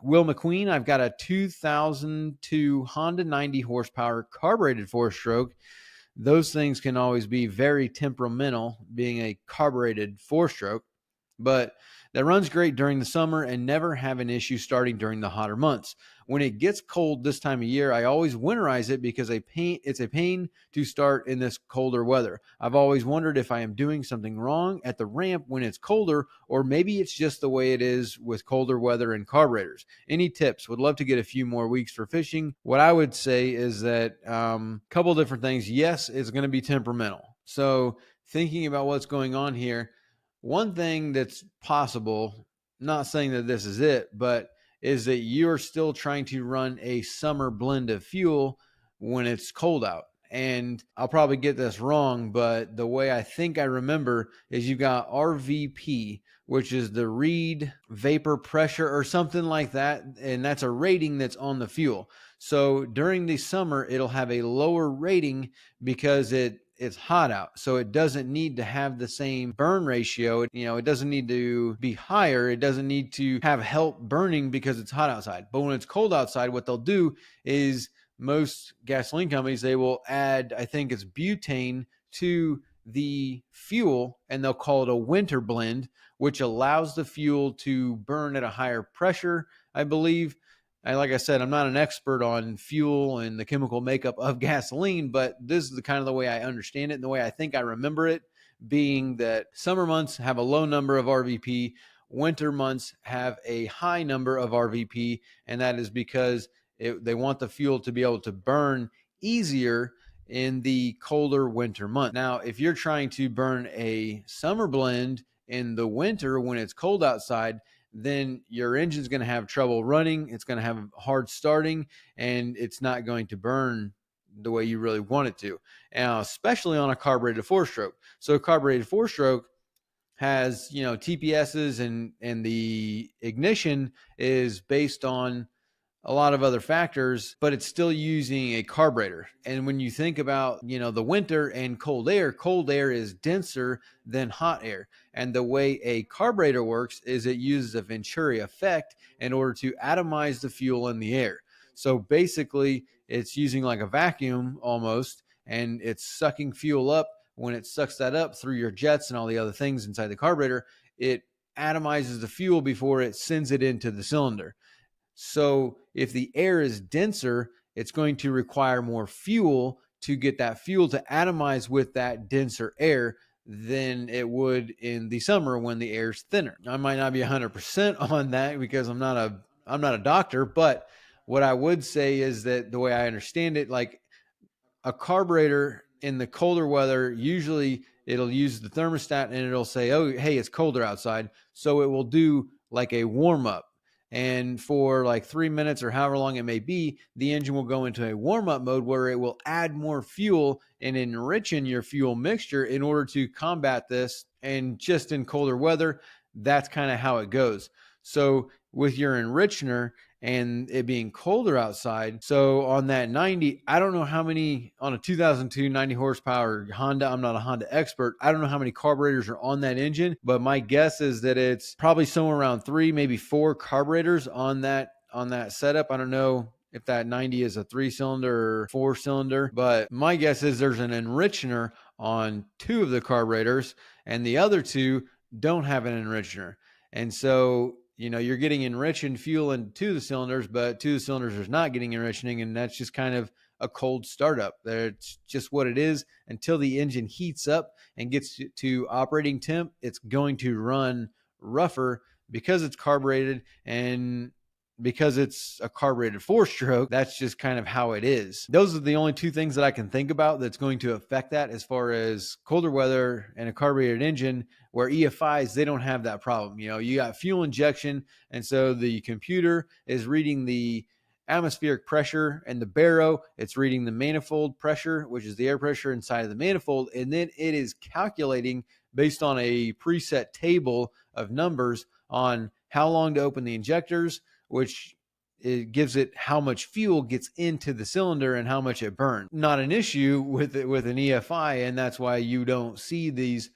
Will McQueen. I've got a 2002 Honda 90 horsepower carbureted four-stroke. Those things can always be very temperamental, being a carbureted four-stroke, but that runs great during the summer and never have an issue starting during the hotter months. When it gets cold this time of year, I always winterize it because it's a pain to start in this colder weather. I've always wondered if I am doing something wrong at the ramp when it's colder, or maybe it's just the way it is with colder weather and carburetors. Any tips? Would love to get a few more weeks for fishing. What I would say is that couple different things. Yes, it's going to be temperamental. So thinking about what's going on here, one thing that's possible, not saying that this is it, but is that you're still trying to run a summer blend of fuel when it's cold out. And I'll probably get this wrong, but the way I think I remember is you've got RVP, which is the Reed vapor pressure or something like that. And that's a rating that's on the fuel. So during the summer, it'll have a lower rating because it's hot out. So it doesn't need to have the same burn ratio. It doesn't need to be higher. It doesn't need to have help burning because it's hot outside. But when it's cold outside, what they'll do is most gasoline companies, they will add, I think it's butane to the fuel, and they'll call it a winter blend, which allows the fuel to burn at a higher pressure, I believe. Like I said, I'm not an expert on fuel and the chemical makeup of gasoline, but this is the kind of the way I understand it and the way I think I remember it, being that summer months have a low number of RVP, winter months have a high number of RVP, and that is because they want the fuel to be able to burn easier in the colder winter month. Now, if you're trying to burn a summer blend in the winter when it's cold outside, then your engine's going to have trouble running. It's going to have hard starting, and it's not going to burn the way you really want it to. Now, especially on a carbureted four-stroke. So a carbureted four-stroke has, TPSs, and the ignition is based on a lot of other factors, but it's still using a carburetor. And when you think about, the winter and cold air is denser than hot air. And the way a carburetor works is it uses a Venturi effect in order to atomize the fuel in the air. So basically, it's using like a vacuum almost, and it's sucking fuel up. When it sucks that up through your jets and all the other things inside the carburetor, it atomizes the fuel before it sends it into the cylinder. So if the air is denser, it's going to require more fuel to get that fuel to atomize with that denser air than it would in the summer when the air's thinner. I might not be 100% on that because I'm not a doctor, but what I would say is that the way I understand it, like a carburetor in the colder weather, usually it'll use the thermostat and it'll say, oh, hey, it's colder outside. So it will do like a warm up. And for like 3 minutes or however long it may be, the engine will go into a warm-up mode where it will add more fuel and enrichen your fuel mixture in order to combat this. And just in colder weather, that's kind of how it goes. So with your enrichener and it being colder outside, so on that 90, I don't know how many, on a 2002 90 horsepower Honda, I'm not a Honda expert, I don't know how many carburetors are on that engine, but my guess is that it's probably somewhere around 3, maybe 4 carburetors on that setup. I don't know if that 90 is a 3-cylinder or 4-cylinder, but my guess is there's an enrichener on 2 of the carburetors and the other 2 don't have an enrichener. And so you're getting enriched fuel into the cylinders, but 2 of the cylinders is not getting enriching, and that's just kind of a cold startup. That's just what it is. Until the engine heats up and gets to operating temp, it's going to run rougher because it's carbureted, and because it's a carbureted 4-stroke, that's just kind of how it is. Those are the only 2 things that I can think about that's going to affect that as far as colder weather and a carbureted engine, where EFIs, they don't have that problem. You got fuel injection, and so the computer is reading the atmospheric pressure and the barrow. It's reading the manifold pressure, which is the air pressure inside of the manifold, and then it is calculating based on a preset table of numbers on how long to open the injectors, which it gives it how much fuel gets into the cylinder and how much it burns. Not an issue with an EFI, and that's why you don't see these,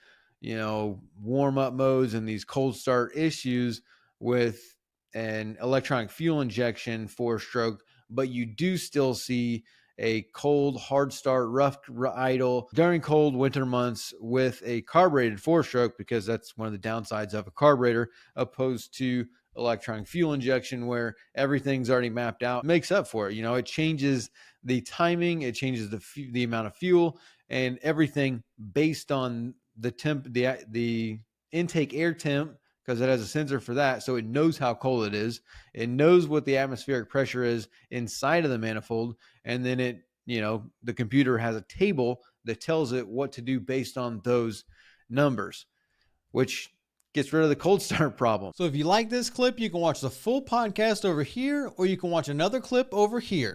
warm up modes and these cold start issues with an electronic fuel injection 4-stroke, but you do still see a cold, hard start, rough idle during cold winter months with a carbureted 4-stroke, because that's one of the downsides of a carburetor, opposed to electronic fuel injection where everything's already mapped out. It makes up for it. It changes the timing, it changes the amount of fuel and everything based on the temp, the intake air temp, because it has a sensor for that. So it knows how cold it is. It knows what the atmospheric pressure is inside of the manifold. And then the computer has a table that tells it what to do based on those numbers, which gets rid of the cold start problem. So if you like this clip, you can watch the full podcast over here, or you can watch another clip over here.